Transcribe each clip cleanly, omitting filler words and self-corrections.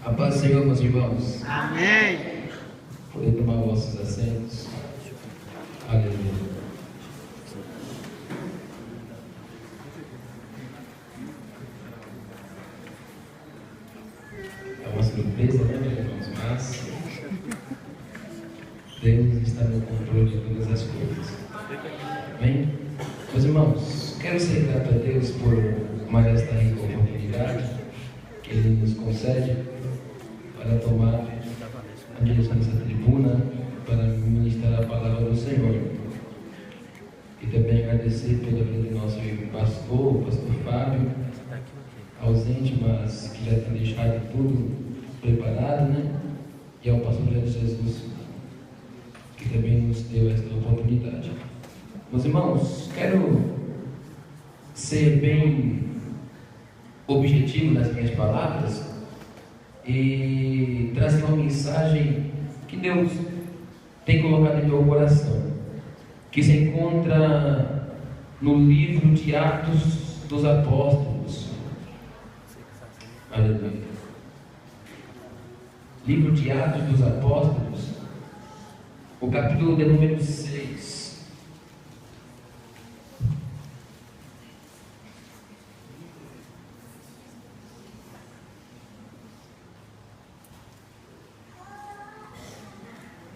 A paz do Senhor, meus irmãos. Amém. Poder tomar vossos assentos. Aleluia. É uma surpresa, né, meus irmãos? Mas Deus está no controle de todas as coisas. Amém? Meus irmãos, quero ser grato a Deus por mais esta rica oportunidade que Ele nos concede para tomar a direção dessa tribuna para ministrar a palavra do Senhor. E também agradecer pela vida do nosso pastor, o pastor Fábio, ausente, mas que já tem deixado tudo preparado, né? E ao pastor Jesus, que também nos deu esta oportunidade. Meus irmãos, quero ser bem objetivo nas minhas palavras e trazer uma mensagem que Deus tem colocado em meu coração, que se encontra no livro de Atos dos Apóstolos. Aleluia. Livro de Atos dos Apóstolos, o capítulo de número 6.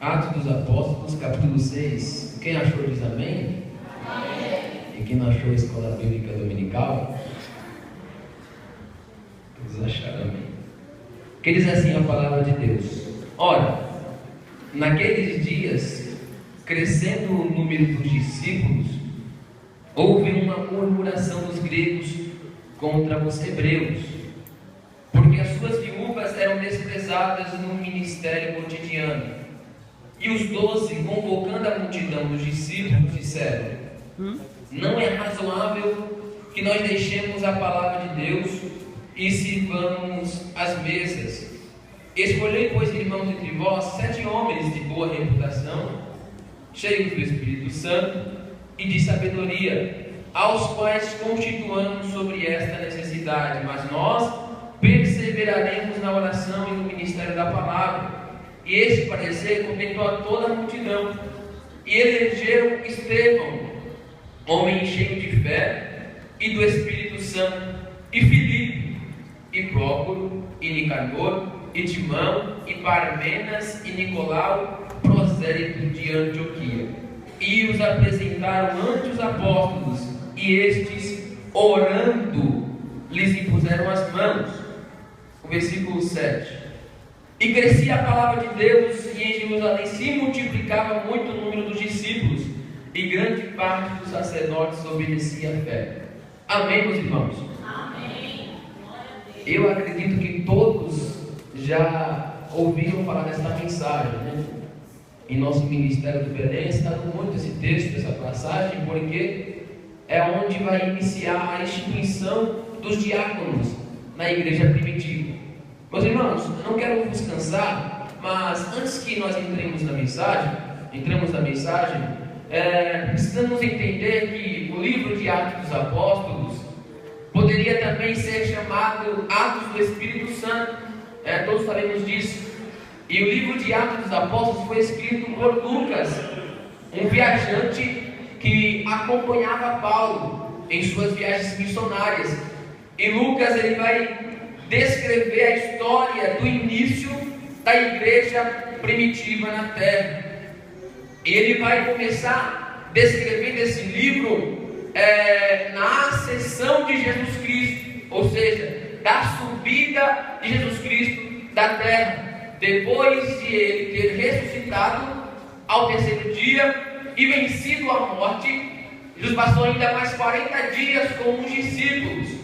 Atos dos Apóstolos, capítulo 6. Quem achou diz amém? Amém. E quem não achou a escola bíblica dominical? Todos acharam amém. Que diz assim a palavra de Deus: ora, naqueles dias, crescendo o número dos discípulos, houve uma murmuração dos gregos contra os hebreus, porque as suas viúvas eram desprezadas no ministério cotidiano. E os 12, convocando a multidão dos discípulos, disseram: não é razoável que nós deixemos a palavra de Deus e sirvamos as mesas. Escolhei, pois, irmãos, entre vós 7 homens de boa reputação, cheios do Espírito Santo e de sabedoria, aos quais constituamos sobre esta necessidade, mas nós perseveraremos na oração e no ministério da palavra. E este parecer comentou a toda a multidão. E elegeram Estevão, homem cheio de fé e do Espírito Santo, e Filipe, e Prócoro, e Nicanor, e Timão, e Parmenas, e Nicolau, prosélito de Antioquia. E os apresentaram ante os apóstolos, e estes, orando, lhes impuseram as mãos. O versículo 7. E crescia a palavra de Deus, e em Jerusalém se multiplicava muito o número dos discípulos, e grande parte dos sacerdotes obedecia à fé. Amém, meus irmãos? Amém. Eu acredito que todos já ouviram falar desta mensagem, né? Em nosso ministério do Belém está muito esse texto, essa passagem, porque é onde vai iniciar a instituição dos diáconos na igreja primitiva. Meus irmãos, eu não quero vos cansar, mas antes que nós entremos na mensagem, precisamos entender que o livro de Atos dos Apóstolos poderia também ser chamado Atos do Espírito Santo, todos sabemos disso. E o livro de Atos dos Apóstolos foi escrito por Lucas, um viajante que acompanhava Paulo em suas viagens missionárias. E Lucas ele vai descrever a história do início da igreja primitiva na terra. Ele vai começar descrevendo esse livro na ascensão de Jesus Cristo, ou seja, da subida de Jesus Cristo da terra, depois de ele ter ressuscitado ao terceiro dia e vencido a morte. Jesus passou ainda mais 40 dias com os discípulos.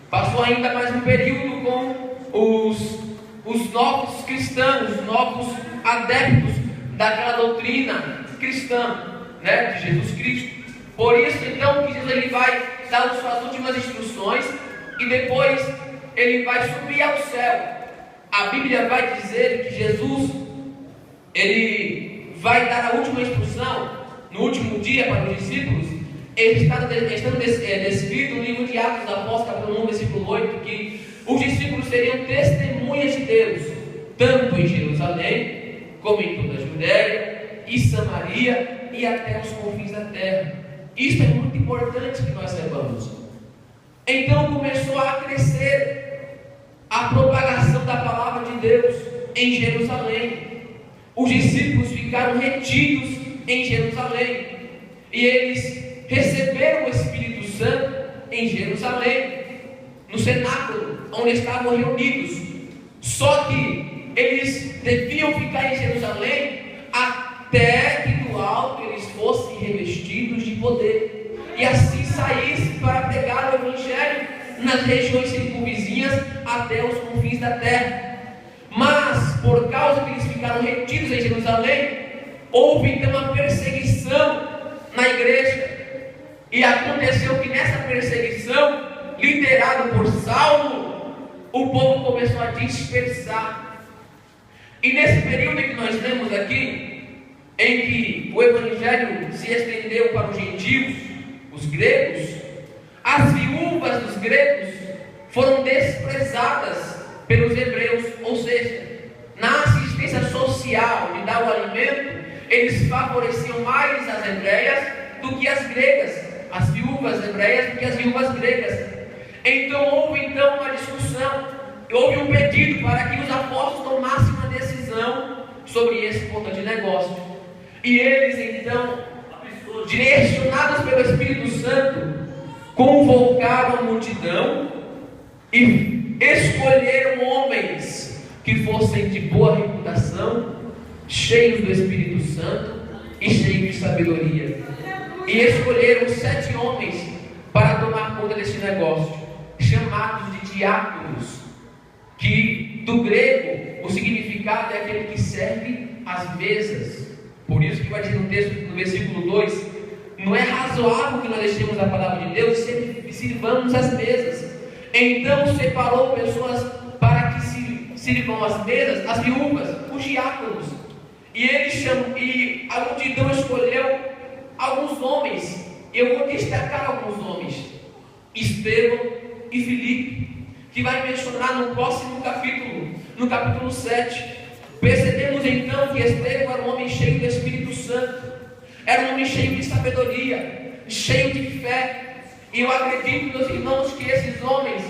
Passou ainda mais um período com os novos cristãos, os novos adeptos daquela doutrina cristã, né, de Jesus Cristo. Por isso, então, que Jesus ele vai dar as suas últimas instruções e depois ele vai subir ao céu. A Bíblia vai dizer que Jesus ele vai dar a última instrução no último dia para os discípulos. Ele está descrito no livro de Atos dos Apóstolos, capítulo 1, versículo 8, que os discípulos seriam testemunhas de Deus. tanto em Jerusalém, como em toda a Judéia e Samaria e até os confins da terra. Isso é muito importante que nós saibamos. Então começou a crescer a propagação da palavra de Deus em Jerusalém. Os discípulos ficaram retidos em Jerusalém e eles receberam o Espírito Santo em Jerusalém, no cenáculo onde estavam reunidos. Só que eles deviam ficar em Jerusalém até que do alto eles fossem revestidos de poder, e assim saíssem para pregar o Evangelho nas regiões circunvizinhas até os confins da terra. Mas por causa que eles ficaram retidos em Jerusalém, houve então uma perseguição na igreja. E aconteceu que nessa perseguição, liderado por Saulo, o povo começou a dispersar. E nesse período que nós lemos aqui, em que o Evangelho se estendeu para os gentios, os gregos, as viúvas dos gregos foram desprezadas pelos hebreus. Ou seja, na assistência social de dar o alimento, eles favoreciam mais as hebreias do que as gregas, as viúvas hebreias do que as viúvas gregas. Então houve uma discussão, houve um pedido para que os apóstolos tomassem uma decisão sobre esse ponto de negócio. E eles então, direcionados pelo Espírito Santo, convocaram a multidão e escolheram homens que fossem de boa reputação, cheios do Espírito Santo e cheios de sabedoria. E escolheram 7 homens para tomar conta desse negócio, chamados de diáconos, que do grego o significado é aquele que serve às mesas. Por isso que vai dizer no texto, no versículo 2, não é razoável que nós deixemos a palavra de Deus e sirvamos as mesas. Então separou pessoas para que sirvam as mesas, as viúvas, os diáconos. E a multidão escolheu alguns homens. Eu vou destacar alguns homens: Estevão e Filipe, que vai mencionar no próximo capítulo, no capítulo 7. Percebemos então que Estevão era um homem cheio do Espírito Santo, era um homem cheio de sabedoria, cheio de fé. E eu acredito, meus irmãos, que esses homens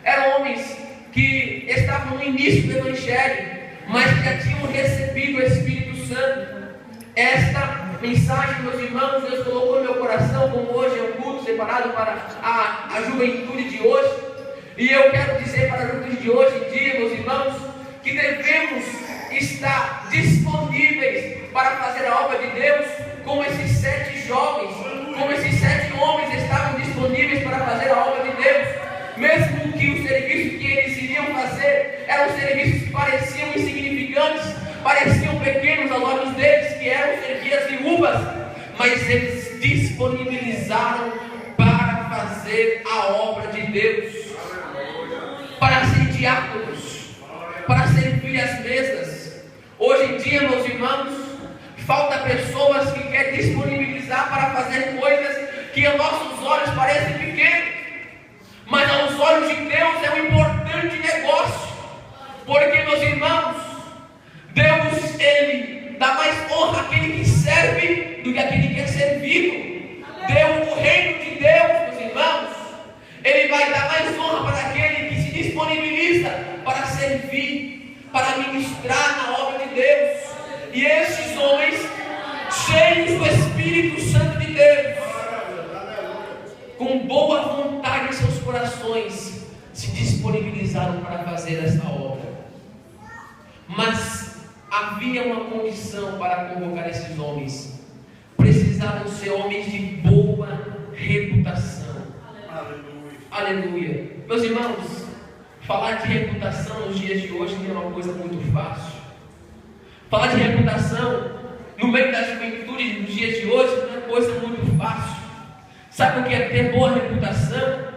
eram homens que estavam no início do Evangelho, mas que já tinham recebido o Espírito Santo. Esta mensagem, meus irmãos, Deus colocou no meu coração, como hoje é um culto separado para a juventude de hoje. E eu quero dizer para a juventude de hoje em dia, meus irmãos, que devemos estar disponíveis para fazer a obra de Deus, como esses 7 jovens, como esses 7 homens estavam disponíveis para fazer a obra de Deus, mesmo que o serviço que eles iriam fazer eram serviços que pareciam insignificantes, pareciam pequenos aos olhos deles, que eram servir as viúvas, mas eles disponibilizaram para fazer a obra de Deus, para ser diáconos, para servir as mesas. Hoje em dia, meus irmãos, falta pessoas que querem disponibilizar para fazer coisas que aos nossos olhos parecem pequenas, mas aos olhos de Deus é um importante negócio. Porque, meus irmãos, Deus, Ele dá mais honra àquele que serve do que àquele que é servido. Deus, o reino de Deus, meus irmãos, Ele vai dar mais honra para aquele que se disponibiliza para servir, para ministrar na obra de Deus. E esses homens, cheios do Espírito Santo de Deus, com boa vontade em seus corações, se disponibilizaram para fazer essa obra. Mas havia uma condição para convocar esses homens: precisavam ser homens de boa reputação. Aleluia. Meus irmãos, falar de reputação nos dias de hoje não é uma coisa muito fácil. Falar de reputação no meio da juventude nos dias de hoje não é coisa muito fácil. Sabe o que é ter boa reputação?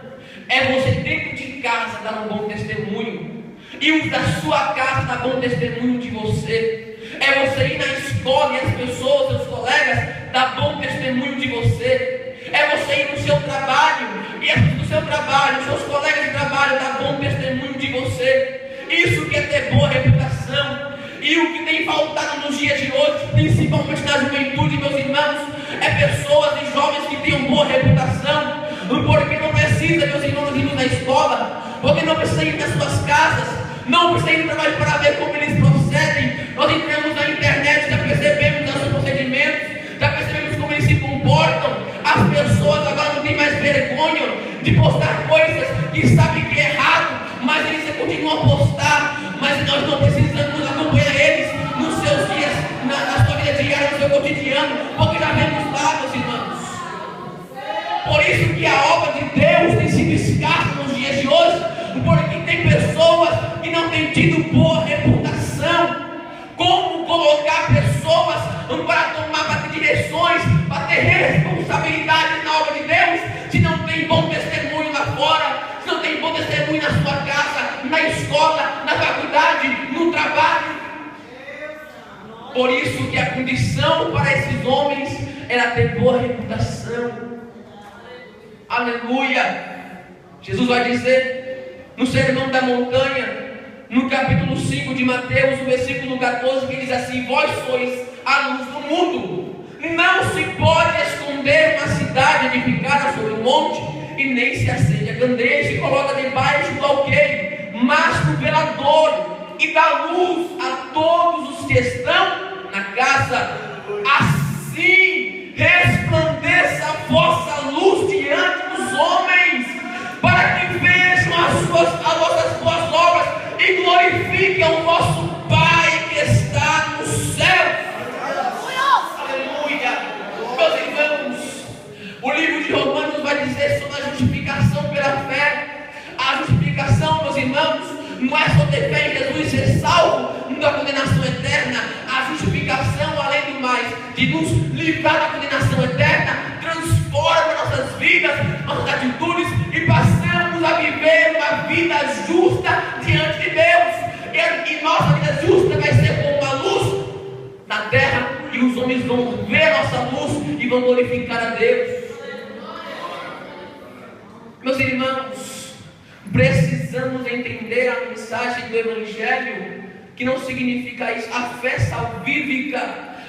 É você dentro de casa dar um bom testemunho, e os da sua casa dar bom testemunho de você. É você ir na escola e as pessoas, seus colegas, dar bom testemunho de você. É você ir no seu trabalho e as pessoas do seu trabalho, seus colegas de trabalho, dar bom testemunho de você. Isso que é ter boa reputação. nos dias de hoje, principalmente na juventude, meus irmãos, é pessoas e jovens que tenham boa reputação, porque não precisa, meus irmãos, ir na escola, porque não precisa ir nas suas casas, não precisa ir trabalhar para ver como eles procedem. Nós entramos na internet, já percebemos os seus procedimentos, já percebemos como eles se comportam. As pessoas agora não têm mais vergonha de postar coisas que sabem que é errado, mas eles continuam a postar. Mas nós não precisamos acompanhar eles nos seus dias, na sua vida diária, no seu cotidiano, porque já vemos lá, meus irmãos. Por isso que a obra de Deus tem sido escassa nos dias de hoje, porque tem pessoas que não têm tido boa reputação. Como colocar pessoas para tomar direções, para ter responsabilidade na obra de Deus, se não tem bom testemunho lá fora, se não tem bom testemunho na sua casa, na escola, na faculdade, no trabalho. Por isso que a condição para esses homens era ter boa reputação. Aleluia! Jesus vai dizer no Sermão da Montanha, no capítulo 5 de Mateus, no versículo 14, que diz assim: vós sois a luz do mundo. Não se pode esconder uma cidade edificada sobre um monte, e nem se acende a candeia e coloca debaixo do alqueire, mas no velador, e dá luz a todos os que estão na casa. Assim resplandeça a vossa luz diante dos homens, para que vejam as vossas boas obras e glorifiquem o vosso Pai que está no céu. Aleluia! Meus irmãos, o livro de Romanos vai dizer sobre a justificação pela fé. A justificação, meus irmãos, não é só ter fé em Jesus e ser salvo da condenação eterna. A justificação, além do mais, de nos livrar da condenação eterna, transforma nossas vidas, nossas atitudes, e passamos a viver uma vida justa diante de Deus. E nossa vida justa vai ser como uma luz na terra, e os homens vão ver a nossa luz e vão glorificar a Deus. Meus irmãos, precisamos entender a mensagem do Evangelho, que não significa isso. A fé salvífica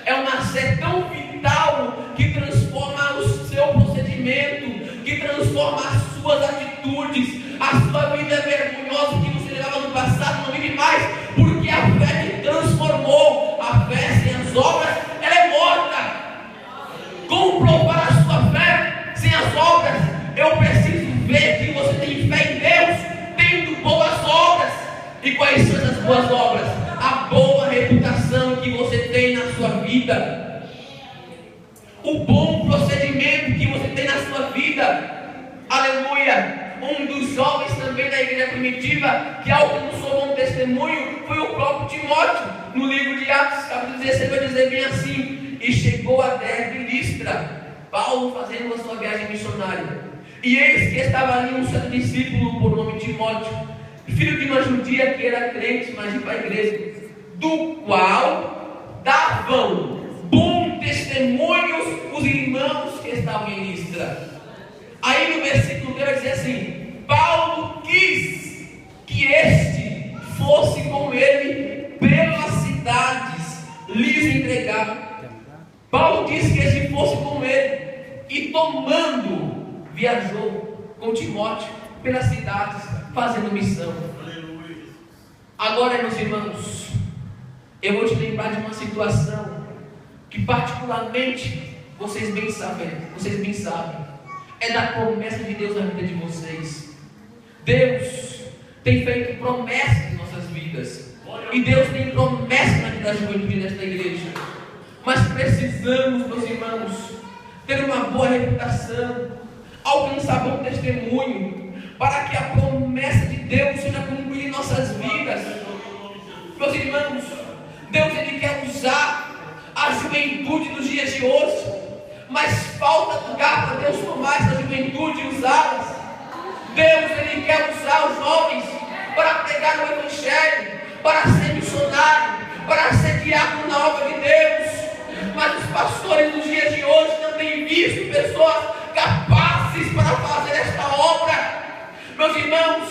é uma fé tão vital que transforma o seu procedimento, que transforma as suas atitudes. A sua vida vergonhosa que você levava no passado não vive mais, porque a fé te transformou. A fé sem as obras, ela é morta. Como provar a sua fé sem as obras? Eu preciso ver que você tem fé em Deus, tendo boas obras. E quais são essas boas obras? A boa reputação que você tem na sua vida, o bom procedimento que você tem na sua vida. Aleluia! Um dos jovens também da igreja primitiva que alcançou um testemunho foi o próprio Timóteo. No livro de Atos, capítulo 16, vai dizer bem assim: e chegou a Derbe e Listra, Paulo fazendo a sua viagem missionária, e eis que estava ali um certo discípulo por nome Timóteo, filho de uma judia que era crente, mas ia para a igreja, do qual davam bom testemunhos os irmãos que estavam em Listra. Aí no versículo 3 vai dizer assim: Paulo quis que este fosse com ele pelas cidades lhes entregar. Paulo quis que este fosse com ele, e tomando, viajou com Timóteo pelas cidades, fazendo missão. Agora, meus irmãos, eu vou te lembrar de uma situação que particularmente vocês bem sabem, é da promessa de Deus na vida de vocês. Deus tem feito promessas em nossas vidas, e Deus tem promessa na vida da juventude desta igreja. Mas precisamos, meus irmãos, ter uma boa reputação, alcançar bom testemunho, para que a promessa de Deus seja cumprida em nossas vidas. Meus irmãos, Deus ele quer usar a juventude dos dias de hoje, mas falta lugar para Deus tomar essa juventude e usá-las. Deus ele quer usar os jovens para pregar o Evangelho, para ser missionário, para ser diácono na obra de Deus. Mas os pastores dos dias de hoje não têm visto pessoas capazes para fazer esta obra. Meus irmãos,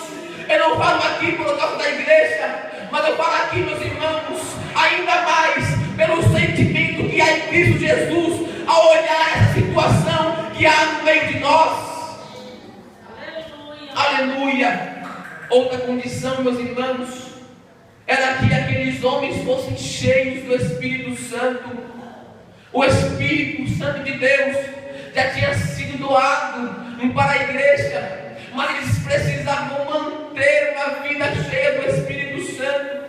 eu não falo aqui por causa da igreja, mas eu falo aqui, meus irmãos, ainda mais pelos Outra condição, meus irmãos, era que aqueles homens fossem cheios do Espírito Santo. O Espírito Santo de Deus já tinha sido doado para a igreja, mas eles precisavam manter uma vida cheia do Espírito Santo.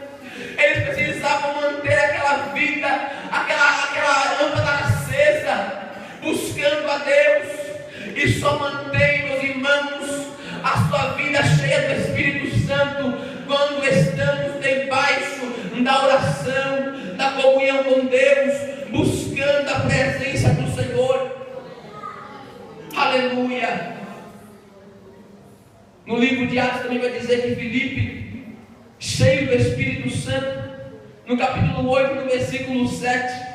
Eles precisavam manter aquela vida, aquela lâmpada acesa, buscando a Deus. E só mantém, meus irmãos, a sua vida cheia do Espírito Santo quando estamos debaixo da oração, da comunhão com Deus, buscando a presença do Senhor. Aleluia. No livro de Atos também vai dizer que Filipe, cheio do Espírito Santo, no capítulo 8, no versículo 7,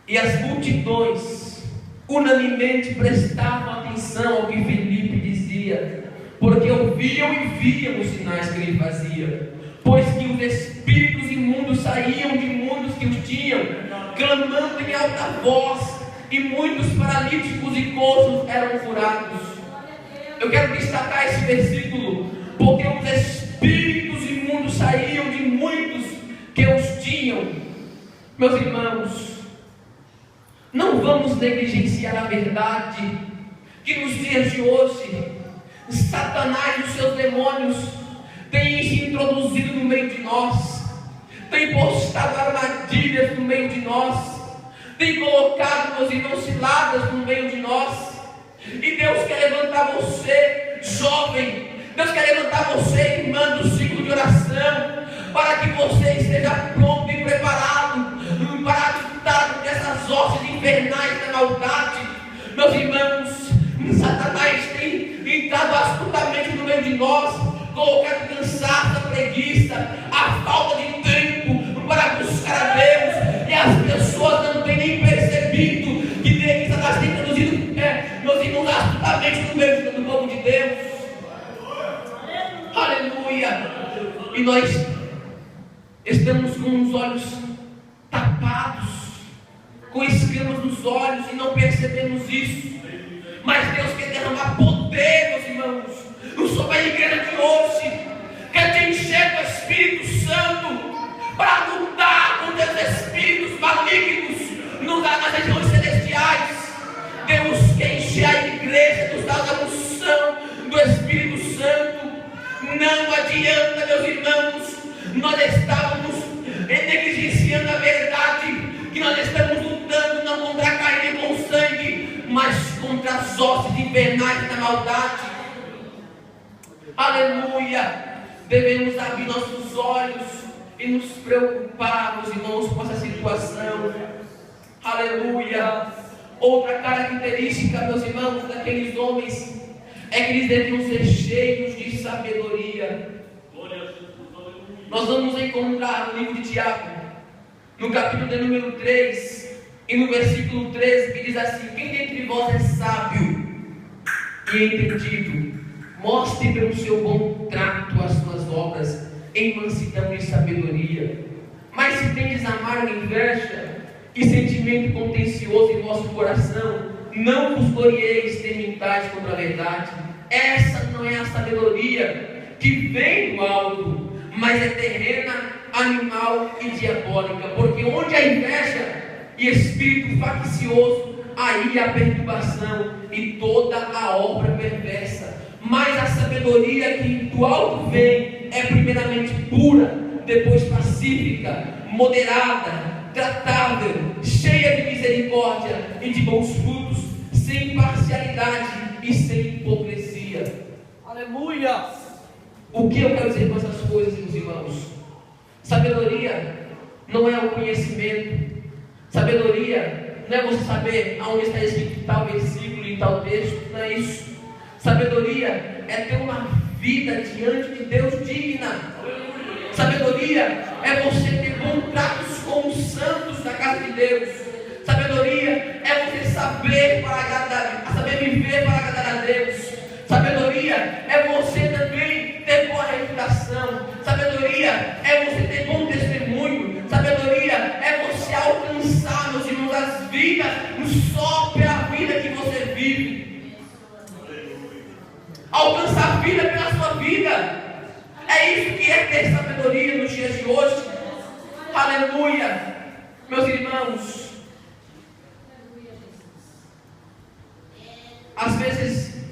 e as multidões unanimemente prestavam atenção ao que Filipe dizia, porque ouviam e viam os sinais que ele fazia, pois que os espíritos imundos saíam de mundos que os tinham, clamando em alta voz, e muitos paralíticos e coxos eram curados. Eu quero destacar esse versículo, porque os espíritos imundos saíam de muitos que os tinham. Meus irmãos, não vamos negligenciar a verdade que nos dias de hoje Satanás e os seus demônios têm se introduzido no meio de nós, têm postado armadilhas no meio de nós, têm colocado, meus irmãos, ciladas no meio de nós. E Deus quer levantar você, jovem. Deus quer levantar você, irmã do ciclo de oração, para que você esteja pronto e preparado para lutar com essas hostes infernais da maldade. Meus irmãos, Satanás tem entrado astutamente no meio de nós, colocando cansaço, a preguiça, a falta de tempo para buscar a Deus, e as pessoas não têm nem percebido que Satanás tem introduzido, meus irmãos, astutamente no meio do povo de Deus. Aleluia. E nós estamos com os olhos tapados, com escamas nos olhos, e não percebemos isso. Mas Deus quer derramar poder, meus irmãos, sobre a igreja de hoje. Quer te encher do Espírito Santo para lutar contra os espíritos malignos nas regiões celestiais. Deus quer encher a igreja dos dados da unção do Espírito Santo. Não adianta, meus irmãos, nós estávamos negligenciando a verdade, que nós estamos lutando não contra a carne e com o sangue, mas contra as hostes infernais da maldade. Aleluia. Devemos abrir nossos olhos e nos preocuparmos, irmãos, com essa situação. Aleluia. Outra característica, meus irmãos, daqueles homens é que eles deviam ser cheios de sabedoria. Nós vamos encontrar no livro de Tiago, no capítulo de número 3 e no versículo 13, que diz assim: quem dentre vós é sábio e entendido, mostre pelo seu bom trato as suas obras em mansidão e sabedoria. Mas se tendes amarga inveja e sentimento contencioso em vosso coração, não vos glorieis de mentais contra a verdade. Essa não é a sabedoria que vem do alto, mas é terrena, animal e diabólica. Porque onde há inveja e espírito faccioso, aí há perturbação e toda a obra perversa. Mas a sabedoria que do alto vem é primeiramente pura, depois pacífica, moderada, tratável, cheia de misericórdia e de bons frutos, sem parcialidade e sem hipocrisia. Aleluia! O que eu quero dizer com essas coisas, meus irmãos? Sabedoria não é o conhecimento. Sabedoria não é você saber aonde está escrito tal versículo e tal texto. Não é isso. Sabedoria é ter uma vida diante de Deus digna. Sabedoria é você ter contratos com os santos da casa de Deus. Sabedoria é você saber viver para agradar a Deus. Sabedoria é você também ter boa reputação. Sabedoria é você ter bom testemunho. Sabedoria é você alcançar, meus irmãos, as vidas só pela vida que você vive. Alcançar a vida pela sua vida. que é ter sabedoria nos dias de hoje? Aleluia! Meus irmãos, às vezes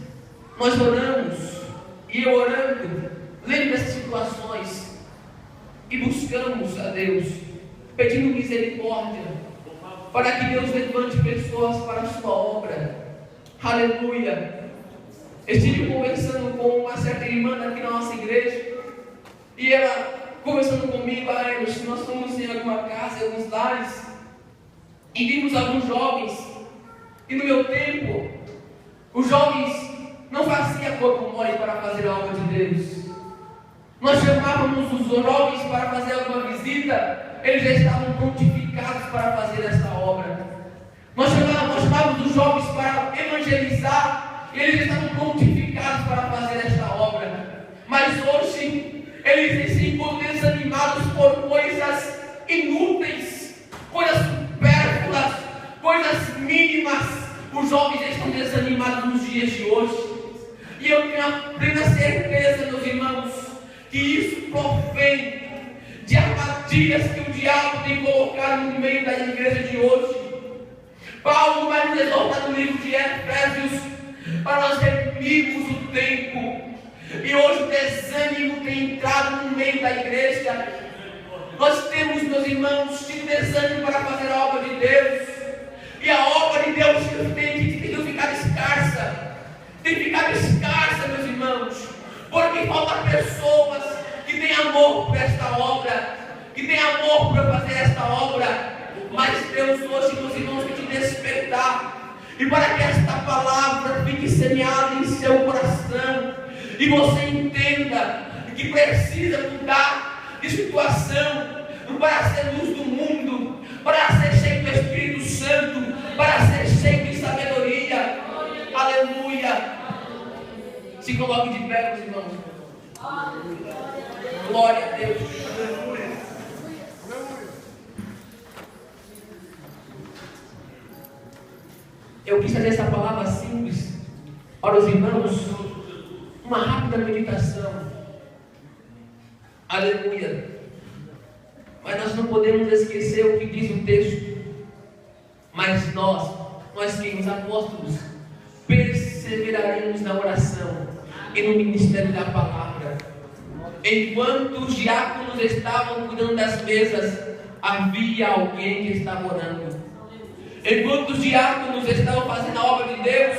nós oramos, e eu orando, lembro dessas situações, e buscamos a Deus, pedindo misericórdia, para que Deus levante pessoas para a sua obra. Aleluia! Estive conversando com uma certa irmã aqui na nossa igreja, e ela conversando comigo, nós fomos em alguma casa, em alguns lares, e vimos alguns jovens, e no meu tempo, os jovens não faziam corpo mole para fazer a obra de Deus. Nós chamávamos os jovens para fazer alguma visita, eles já estavam prontificados para fazer essa obra. Nós chamávamos os jovens para evangelizar, e eles já estavam prontificados para fazer esta obra. Mas hoje, eles se encontram desanimados por coisas inúteis, coisas supérfluas, coisas mínimas. Os jovens estão desanimados nos dias de hoje. E eu tenho a plena certeza, meus irmãos, que isso provém de armadilhas que o diabo tem colocado no meio da igreja de hoje. Paulo vai nos exortar no livro de Efésios para nós reprimirmos o tempo. E hoje o desânimo tem entrado no meio da igreja. Nós temos, meus irmãos, tido desânimo para fazer a obra de Deus. E a obra de Deus tem ficado escassa. Tem ficado escassa, meus irmãos. Porque faltam pessoas que têm amor por esta obra, que têm amor para fazer esta obra. Mas Deus hoje, meus irmãos, quer te despertar. E para que esta palavra fique semeada em seu coração, e você entenda que precisa mudar de situação, para ser luz do mundo, para ser cheio do Espírito Santo, para ser cheio de sabedoria. Aleluia! Se coloque de pé, meus irmãos. Glória a Deus. Eu quis fazer essa palavra simples para os irmãos, uma rápida meditação. Aleluia. Mas nós não podemos esquecer o que diz o texto. Mas nós que os apóstolos, perseveraremos na oração e no ministério da palavra. Enquanto os diáconos estavam cuidando das mesas, havia alguém que estava orando. Enquanto os diáconos estavam fazendo a obra de Deus,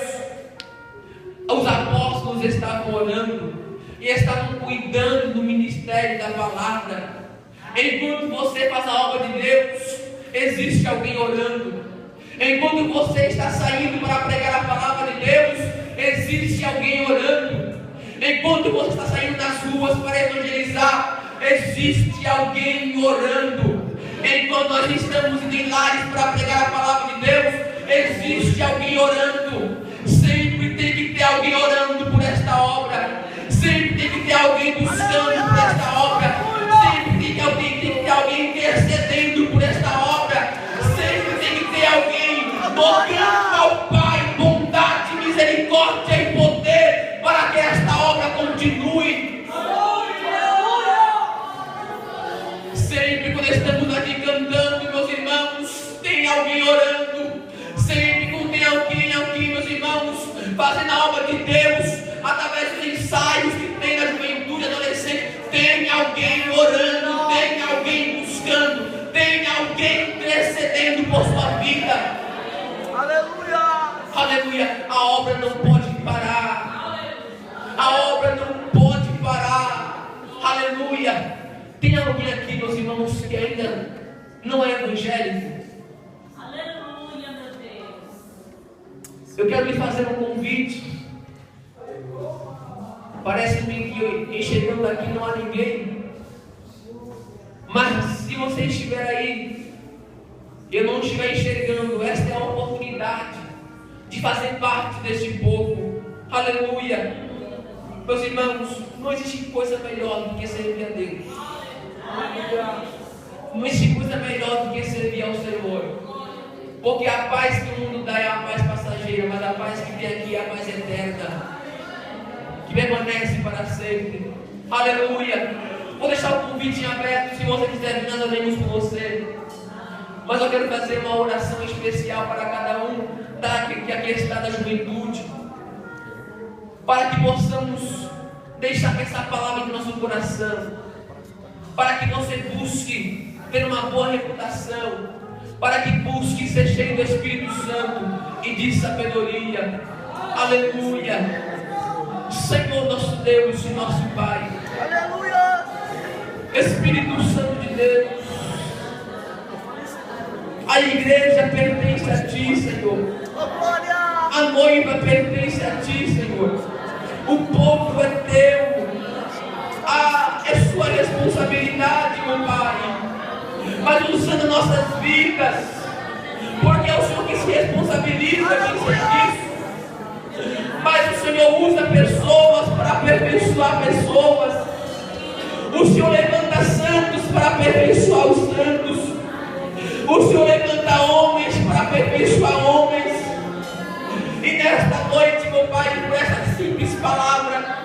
os apóstolos estavam orando e estavam cuidando do ministério da palavra. Enquanto você faz a obra de Deus, existe alguém orando. Enquanto você está saindo para pregar a palavra de Deus, existe alguém orando. Enquanto você está saindo nas ruas para evangelizar, existe alguém orando. Enquanto nós estamos indo em lares para pregar a palavra de Deus, existe alguém orando. Sempre tem que ter alguém orando por esta obra. Sempre tem que ter alguém buscando por esta obra. Sempre tem que ter alguém intercedendo por esta obra. Sempre tem que ter alguém rogando ao Pai bondade, misericórdia e poder para que esta obra continue. Sempre quando estamos aqui cantando, meus irmãos, tem alguém orando. Sempre quando tem alguém aqui, meus irmãos, fazendo a obra de Deus, através dos ensaios que tem na juventude, adolescente, tem alguém orando, tem alguém buscando, tem alguém intercedendo por sua vida. Aleluia! Aleluia! A obra não pode parar. A obra não pode parar. Aleluia! Tem alguém aqui, meus irmãos, que ainda não é evangélico? Aleluia, meu Deus. Eu quero lhe fazer um convite. Parece-me que enxergando aqui não há ninguém. Mas se você estiver aí e eu não estiver enxergando, esta é a oportunidade de fazer parte deste povo. Aleluia. Meus irmãos, não existe coisa melhor do que servir a Deus. Não existe coisa melhor do que servir ao Senhor. Porque a paz que o mundo dá é a paz passageira, mas a paz que tem aqui é a paz eterna, que permanece para sempre. Aleluia. Vou deixar o convite em aberto. Se você quiser vir, nós oremos por você. Mas eu quero fazer uma oração especial para cada um que aqui está da juventude, para que possamos deixar essa palavra no nosso coração, para que você busque ter uma boa reputação, para que busque ser cheio do Espírito Santo e de sabedoria. Aleluia. Senhor nosso Deus e nosso Pai, Aleluia. Espírito Santo de Deus, a igreja pertence a Ti, Senhor. Oh, glória. A noiva pertence a Ti, Senhor. O povo é Teu. É sua responsabilidade, meu Pai. Mas usando nossas vidas, porque é o Senhor que se responsabiliza em serviço. Mas o Senhor usa pessoas para aperfeiçoar pessoas. O Senhor levanta santos para aperfeiçoar os santos. O Senhor levanta homens para aperfeiçoar homens. E nesta noite, meu Pai, por essa simples palavra,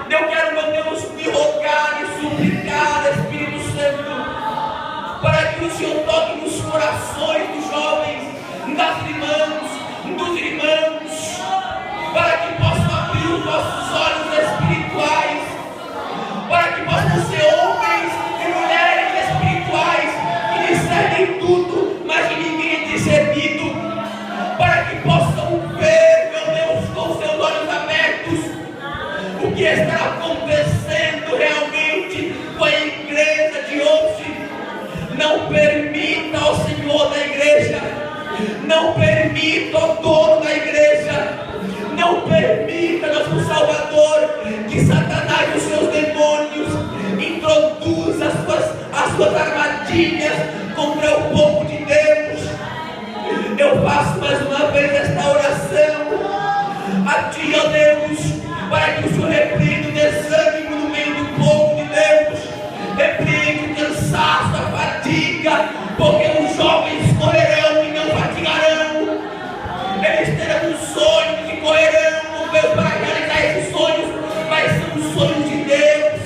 eu quero, meu Deus, me rogar e suplicar, Espírito Santo, para que o Senhor toque nos corações dos jovens, das irmãs, dos irmãos, para que possam abrir os nossos olhos espirituais, para que possam ser homens e mulheres espirituais que discernem tudo, mas que ninguém é discernido, para que possam ver, meu Deus, com seus olhos abertos, o que está acontecendo realmente com a igreja de hoje. Não permita, ó Senhor da igreja, não permita, ó dono da igreja, não permita, nosso Salvador, que Satanás e os seus demônios introduzam as suas armadilhas contra o povo de Deus. Eu faço mais uma vez esta oração a Ti, ó Deus, para que o Senhor repreenda o desânimo no meio do povo de Deus, repreenda o cansaço, a fadiga, porque os jovens correrão e não fatigarão. Eles terão sonhos e correrão, meu Deus, para realizar esses sonhos, mas são os sonhos de Deus.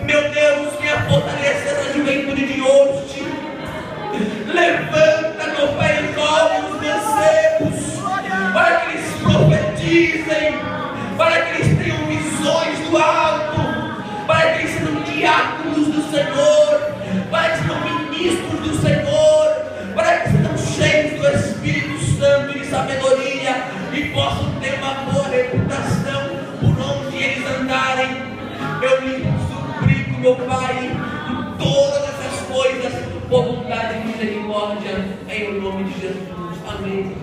Meu Deus, venha fortalecer essa juventude de hoje. Levanta, meu Pai, jovens mancebos, para que eles profetizem, para que eles tenham visões do alto, para que eles sejam diáconos do Senhor, para que sejam ministros do Senhor, para que sejam cheios do Espírito Santo e de sabedoria e possam ter uma boa reputação por onde eles andarem. Eu lhe suplico, meu Pai, todas essas coisas por bondade e misericórdia, em nome de Jesus. Amém.